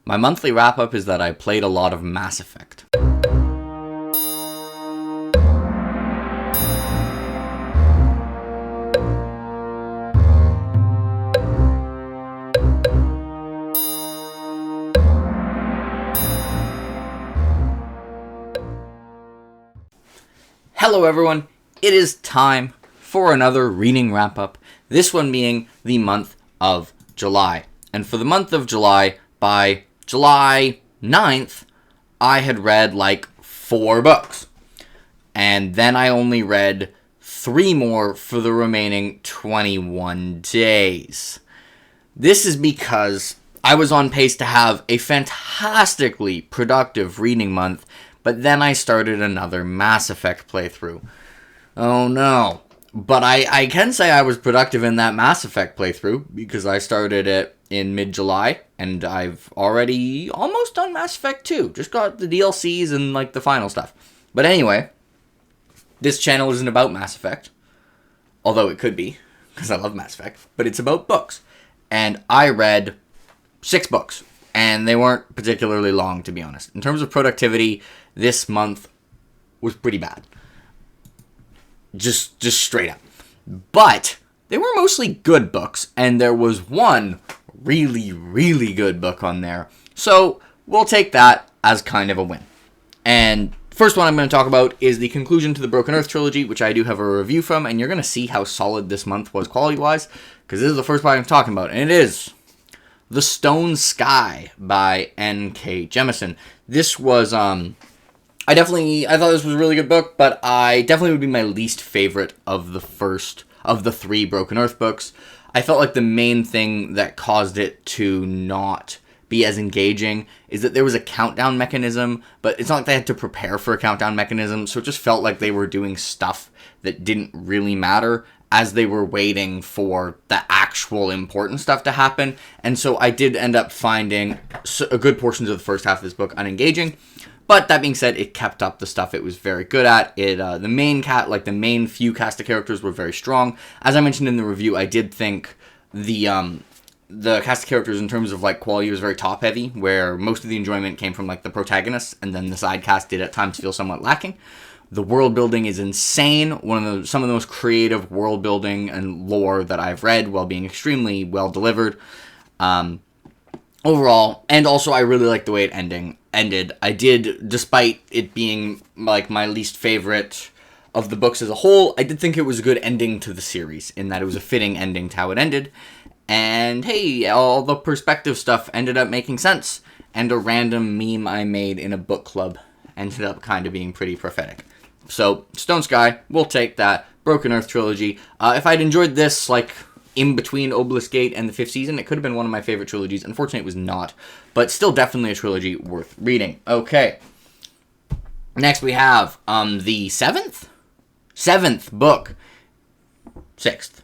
My monthly wrap-up is that I played a lot of Mass Effect. Hello everyone, it is time for another reading wrap-up, this one being the month of July. And for the month of July, by July 9th, I had read like 4 books. And then I only read 3 more for the remaining 21 days. This is because I was on pace to have a fantastically productive reading month, but then I started another Mass Effect playthrough. Oh no. But I can say I was productive in that Mass Effect playthrough, because I started it in mid-July, and I've already almost done Mass Effect 2. Just got the DLCs and like the final stuff. But anyway, this channel isn't about Mass Effect. Although it could be, because I love Mass Effect. But it's about books. And I read 6 books. And they weren't particularly long, to be honest. In terms of productivity, this month was pretty bad. Just straight up. But they were mostly good books, and there was one really, really good book on there. So we'll take that as kind of a win. And first one I'm going to talk about is the conclusion to the Broken Earth trilogy, which I do have a review from, and you're going to see how solid this month was quality-wise, because this is the first one I'm talking about, and it is The Stone Sky by N.K. Jemisin. This was, I thought this was a really good book, but I definitely would be my least favorite of the first of the 3 Broken Earth books. I felt like the main thing that caused it to not be as engaging is that there was a countdown mechanism, but it's not like they had to prepare for a countdown mechanism, so it just felt like they were doing stuff that didn't really matter as they were waiting for the actual important stuff to happen. And so I did end up finding a good portions of the first half of this book unengaging. But that being said, it kept up the stuff it was very good at. The main few cast of characters were very strong. As I mentioned in the review, I did think the cast of characters in terms of like quality was very top heavy, where most of the enjoyment came from like the protagonists, and then the side cast did at times feel somewhat lacking. The world building is insane. Some of the most creative world building and lore that I've read, while being extremely well delivered. Overall, and also I really liked the way it ended. I did, despite it being like my least favorite of the books as a whole, I did think it was a good ending to the series, in that it was a fitting ending to how it ended. And hey, all the perspective stuff ended up making sense. And a random meme I made in a book club ended up kind of being pretty prophetic. So, Stone Sky, we'll take that. Broken Earth trilogy. If I'd enjoyed this, like, in between Obelisk Gate and the 5th season, it could have been one of my favorite trilogies. Unfortunately, it was not. But still definitely a trilogy worth reading. Okay. Next we have, the 7th? 7th book. 6th.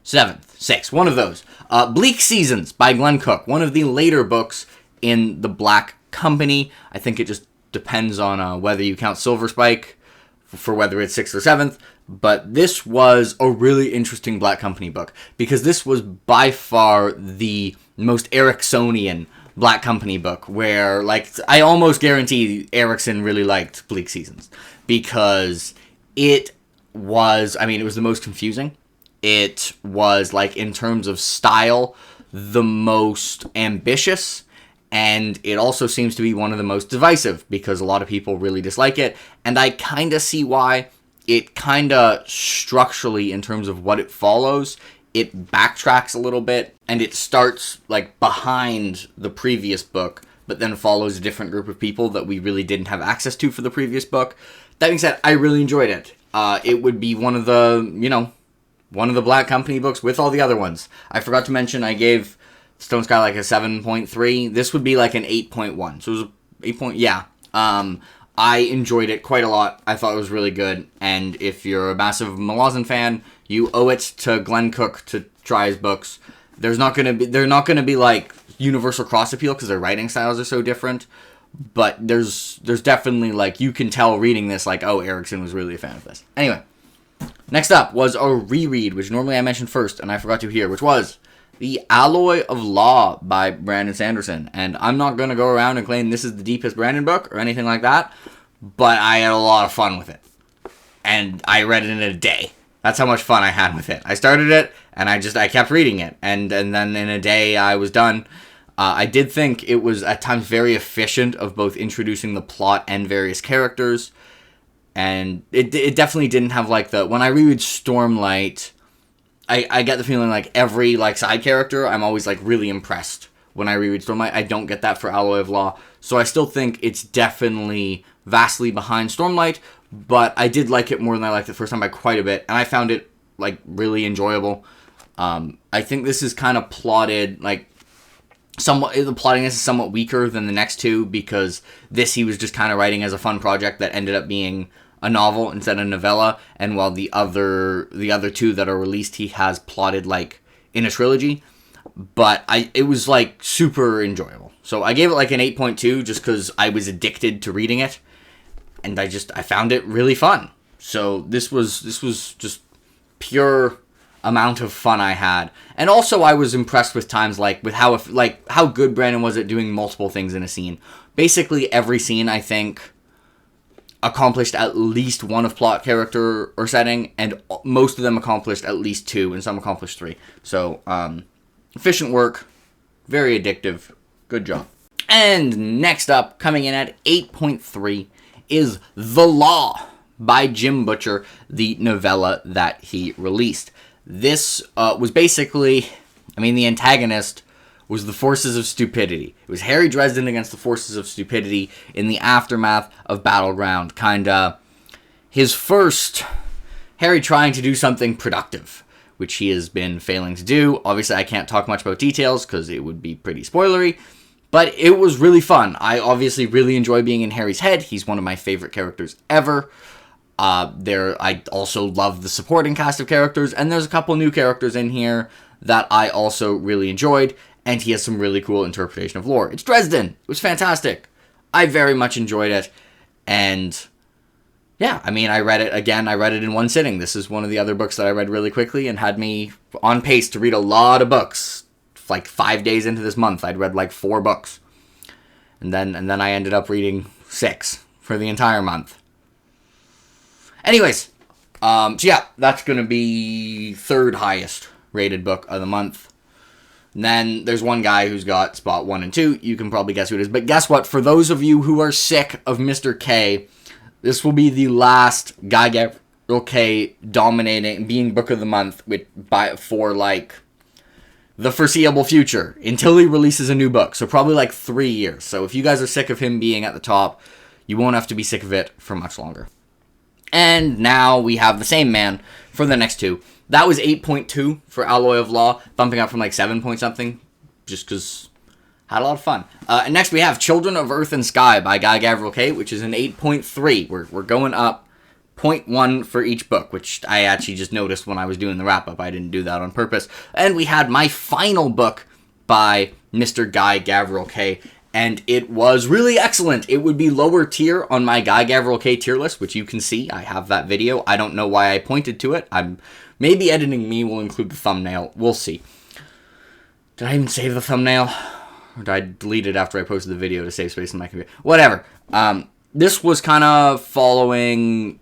7th. 6th. One of those. Bleak Seasons by Glenn Cook. One of the later books in the Black Company. I think it just depends on whether you count Silver Spike for whether it's 6th or 7th. But this was a really interesting Black Company book, because this was by far the most Ericksonian Black Company book, where, like, I almost guarantee Erickson really liked Bleak Seasons, because it was the most confusing. It was, like, in terms of style, the most ambitious, and it also seems to be one of the most divisive, because a lot of people really dislike it, and I kind of see why. It kind of structurally, in terms of what it follows, it backtracks a little bit, and it starts, like, behind the previous book, but then follows a different group of people that we really didn't have access to for the previous book. That being said, I really enjoyed it. It would be one of the Black Company books with all the other ones. I forgot to mention I gave Stone Sky like a 7.3. This would be like an 8.1. So it was 8 yeah. I enjoyed it quite a lot. I thought it was really good. And if you're a massive Malazan fan, you owe it to Glenn Cook to try his books. They're not gonna be like universal cross appeal, because their writing styles are so different. But there's definitely, like, you can tell reading this, like, oh, Erickson was really a fan of this. Anyway, next up was a reread, which normally I mentioned first, and I forgot to here, which was The Alloy of Law by Brandon Sanderson. And I'm not going to go around and claim this is the deepest Brandon book or anything like that, but I had a lot of fun with it. And I read it in a day. That's how much fun I had with it. I started it, and I kept reading it. And then in a day, I was done. I did think it was at times very efficient of both introducing the plot and various characters. And it definitely didn't have, like, when I reread Stormlight, I get the feeling like every, like, side character, I'm always, like, really impressed when I reread Stormlight. I don't get that for Alloy of Law. So I still think it's definitely vastly behind Stormlight, but I did like it more than I liked it the first time by quite a bit, and I found it, like, really enjoyable. I think this is kind of plotted, like, somewhat, the plotting is somewhat weaker than the next two, because this he was just kind of writing as a fun project that ended up being a novel instead of a novella, and while the other two that are released he has plotted, like, in a trilogy. But it was, like, super enjoyable. So I gave it, like, an 8.2 just because I was addicted to reading it, and I found it really fun. So this was just pure amount of fun I had. And also I was impressed with times, like, with how good Brandon was at doing multiple things in a scene. Basically every scene, I think, accomplished at least one of plot, character, or setting, and most of them accomplished at least two, and some accomplished three. So, efficient work, very addictive, good job. And next up, coming in at 8.3, is The Law by Jim Butcher, the novella that he released. This was basically, the antagonist was the forces of stupidity. It was Harry Dresden against the forces of stupidity in the aftermath of Battleground. Kinda his first Harry trying to do something productive, which he has been failing to do. Obviously, I can't talk much about details because it would be pretty spoilery, but it was really fun. I obviously really enjoy being in Harry's head. He's one of my favorite characters ever. I also love the supporting cast of characters, and there's a couple new characters in here that I also really enjoyed, and he has some really cool interpretation of lore. It's Dresden. It was fantastic. I very much enjoyed it, and yeah, I read it again. I read it in one sitting. This is one of the other books that I read really quickly and had me on pace to read a lot of books. Like 5 days into this month, I'd read like 4 books. And then I ended up reading 6 for the entire month. Anyways, so yeah, that's going to be 3rd highest rated book of the month. And then there's one guy who's got spot 1 and 2. You can probably guess who it is. But guess what? For those of you who are sick of Mr. K, this will be the last Guy Gabriel K dominating, being book of the month for like the foreseeable future until he releases a new book. So probably like 3 years. So if you guys are sick of him being at the top, you won't have to be sick of it for much longer. And now we have the same man for the next 2. That was 8.2 for Alloy of Law, bumping up from like 7 point something, just because had a lot of fun. And next we have Children of Earth and Sky by Guy Gavriel K, which is an 8.3. We're going up 0.1 for each book, which I actually just noticed when I was doing the wrap-up. I didn't do that on purpose. And we had my final book by Mr. Guy Gavriel K, and it was really excellent. It would be lower tier on my Guy Gavriel K tier list, which you can see. I have that video. I don't know why I pointed to it. Maybe editing me will include the thumbnail. We'll see. Did I even save the thumbnail? Or did I delete it after I posted the video to save space in my computer? Whatever. This was kind of following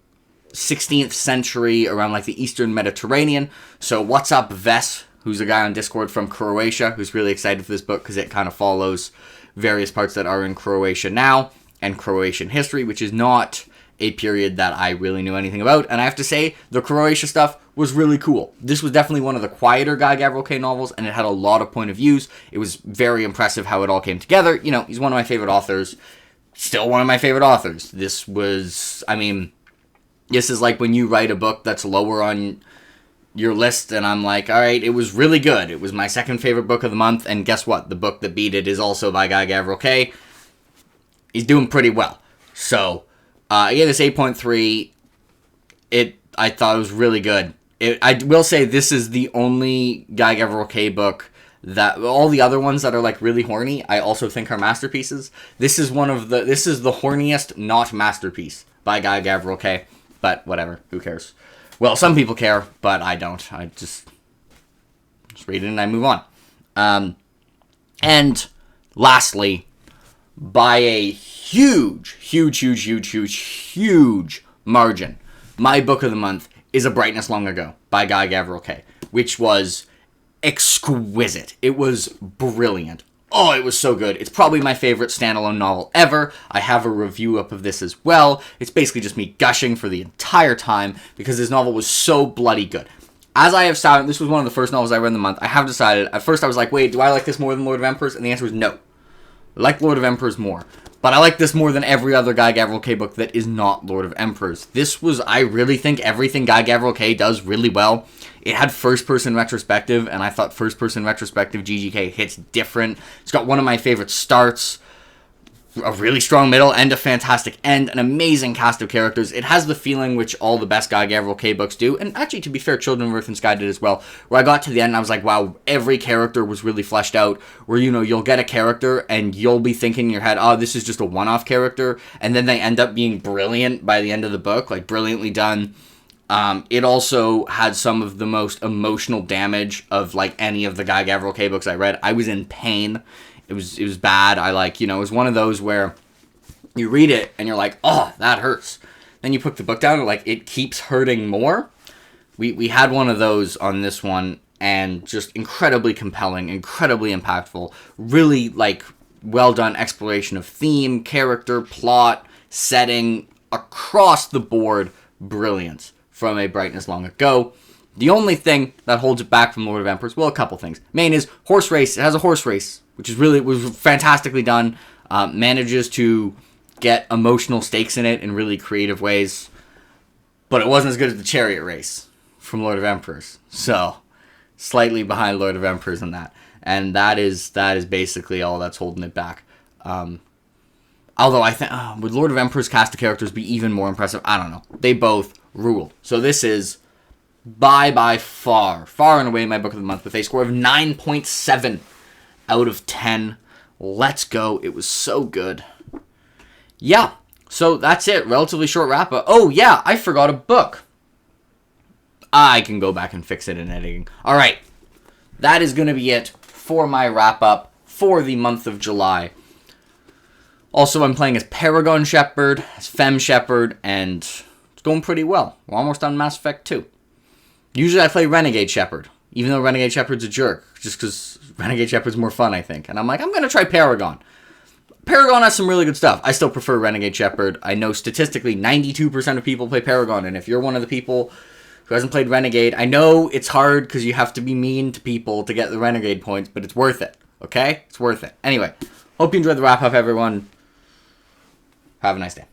16th century around like the Eastern Mediterranean. So what's up, Ves, who's a guy on Discord from Croatia, who's really excited for this book because it kind of follows various parts that are in Croatia now and Croatian history, which is not a period that I really knew anything about. And I have to say, the Croatia stuff was really cool. This was definitely one of the quieter Guy Gavriel K novels, and it had a lot of point of views. It was very impressive how it all came together. You know, he's one of my favorite authors. Still one of my favorite authors. This was, this is like when you write a book that's lower on your list, and I'm like, alright, it was really good. It was my second favorite book of the month, and guess what? The book that beat it is also by Guy Gavriel K. He's doing pretty well. So, I gave this 8.3. I thought it was really good. I will say this is the only Guy Gavriel K book that, all the other ones that are like really horny, I also think are masterpieces. This is the horniest not masterpiece by Guy Gavriel K. But whatever, who cares? Well, some people care, but I don't. I just read it and I move on. And lastly, by a huge margin, my book of the month is A Brightness Long Ago by Guy Gavriel Kay, which was exquisite. It was brilliant. Oh, it was so good. It's probably my favorite standalone novel ever. I have a review up of this as well. It's basically just me gushing for the entire time because this novel was so bloody good. As I have decided, this was one of the first novels I read in the month. I have decided, at first I was like, wait, do I like this more than Lord of Emperors? And the answer was no. I like Lord of Emperors more. But I like this more than every other Guy Gavriel Kay book that is not Lord of Emperors. This was, I really think, everything Guy Gavriel Kay does really well. It had first-person retrospective, and I thought first-person retrospective GGK hits different. It's got one of my favorite starts, a really strong middle, and a fantastic end, an amazing cast of characters. It has the feeling which all the best Guy Gavriel Kay books do, and actually, to be fair, Children of Earth and Sky did as well, where I got to the end and I was like, wow, every character was really fleshed out, where, you know, you'll get a character and you'll be thinking in your head, oh, this is just a one-off character, and then they end up being brilliant by the end of the book, like, brilliantly done. It also had some of the most emotional damage of, like, any of the Guy Gavriel Kay books I read. I was in pain. It was bad. It was one of those where you read it and you're like, oh, that hurts. Then you put the book down and, like, it keeps hurting more. We had one of those on this one, and just incredibly compelling, incredibly impactful, really, like, well done exploration of theme, character, plot, setting, across the board, brilliance from A Brightness Long Ago. The only thing that holds it back from Lord of Emperors, well, a couple things. Main is horse race. It has a horse race, which was fantastically done. Manages to get emotional stakes in it in really creative ways. But it wasn't as good as the chariot race from Lord of Emperors. So, slightly behind Lord of Emperors in that. And that is basically all that's holding it back. Although I think, would Lord of Emperors cast of characters be even more impressive? I don't know. They both ruled. So this is by far and away my book of the month with a score of 9.7 out of 10. Let's go. It was so good. Yeah, so that's it. Relatively short wrap-up. Oh, yeah, I forgot a book. I can go back and fix it in editing. All right, that is going to be it for my wrap-up for the month of July. Also, I'm playing as Paragon Shepherd, as Femme Shepherd, and it's going pretty well. We're almost on Mass Effect 2. Usually I play Renegade Shepherd, even though Renegade Shepherd's a jerk, just because Renegade Shepherd's more fun, I think. And I'm like, I'm going to try Paragon. Paragon has some really good stuff. I still prefer Renegade Shepherd. I know statistically 92% of people play Paragon, and if you're one of the people who hasn't played Renegade, I know it's hard because you have to be mean to people to get the Renegade points, but it's worth it, okay? It's worth it. Anyway, hope you enjoyed the wrap-up, everyone. Have a nice day.